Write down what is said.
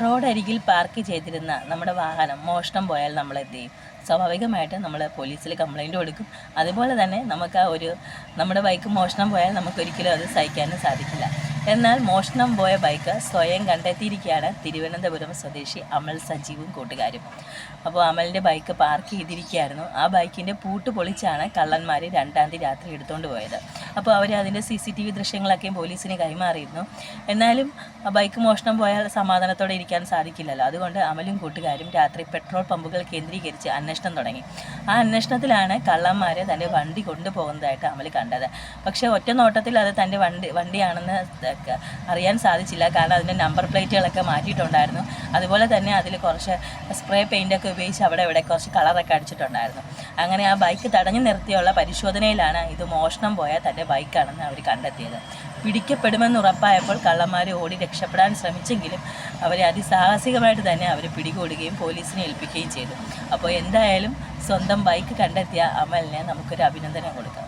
റോഡരികിൽ പാർക്ക് ചെയ്തിരുന്ന നമ്മുടെ വാഹനം മോഷണം പോയാൽ നമ്മൾ എന്ത് ചെയ്യും? സ്വാഭാവികമായിട്ട് നമ്മൾ പോലീസിൽ കംപ്ലൈൻറ്റ് കൊടുക്കും. അതുപോലെ തന്നെ നമുക്ക് നമ്മുടെ ബൈക്ക് മോഷണം പോയാൽ നമുക്കൊരിക്കലും അത് സഹിക്കാനും സാധിക്കില്ല. എന്നാൽ മോഷണം പോയ ബൈക്ക് സ്വയം കണ്ടെത്തിയിരിക്കുകയാണ് തിരുവനന്തപുരം സ്വദേശി അമൽ സജീവും കൂട്ടുകാരും. അപ്പോൾ അമലിൻ്റെ ബൈക്ക് പാർക്ക് ചെയ്തിരിക്കുകയായിരുന്നു. ആ ബൈക്കിൻ്റെ പൂട്ട് പൊളിച്ചാണ് കള്ളന്മാർ 2-ാം തീയതി രാത്രി എടുത്തുകൊണ്ട് പോയത്. അപ്പോൾ അവർ അതിൻ്റെ CCTV ദൃശ്യങ്ങളൊക്കെ പോലീസിന് കൈമാറിയിരുന്നു. എന്നാലും ആ ബൈക്ക് മോഷണം പോയാൽ സമാധാനത്തോടെ ഇരിക്കാൻ സാധിക്കില്ലല്ലോ. അതുകൊണ്ട് അമലും കൂട്ടുകാരും രാത്രി പെട്രോൾ പമ്പുകൾ കേന്ദ്രീകരിച്ച് അന്വേഷണം തുടങ്ങി. ആ അന്വേഷണത്തിലാണ് കള്ളന്മാർ തൻ്റെ വണ്ടി കൊണ്ടുപോകുന്നതായിട്ട് അമൽ കണ്ടത്. പക്ഷേ ഒറ്റ നോട്ടത്തിൽ അത് തൻ്റെ വണ്ടിയാണെന്ന് അറിയാൻ സാധിച്ചില്ല. കാരണം അതിൻ്റെ നമ്പർ പ്ലേറ്റുകളൊക്കെ മാറ്റിയിട്ടുണ്ടായിരുന്നു. അതുപോലെ തന്നെ അതിൽ കുറച്ച് സ്പ്രേ പെയിൻ്റൊക്കെ ഉപയോഗിച്ച് അവിടെ ഇവിടെ കുറച്ച് കളറൊക്കെ അടിച്ചിട്ടുണ്ടായിരുന്നു. അങ്ങനെ ആ ബൈക്ക് തടഞ്ഞു നിർത്തിയുള്ള പരിശോധനയിലാണ് ഇത് മോഷണം പോയ തൻ്റെ ബൈക്കാണെന്ന് അവർ കണ്ടെത്തിയത്. പിടിക്കപ്പെടുമെന്ന് ഉറപ്പായപ്പോൾ കള്ളന്മാർ ഓടി രക്ഷപ്പെടാൻ ശ്രമിച്ചെങ്കിലും അവരെ അതിസാഹസികമായിട്ട് തന്നെ അവർ പിടികൂടുകയും പോലീസിനെ ഏൽപ്പിക്കുകയും ചെയ്തു. അപ്പോൾ എന്തായാലും സ്വന്തം ബൈക്ക് കണ്ടെത്തിയ അമലിനെ നമുക്കൊരു അഭിനന്ദനം കൊടുക്കാം.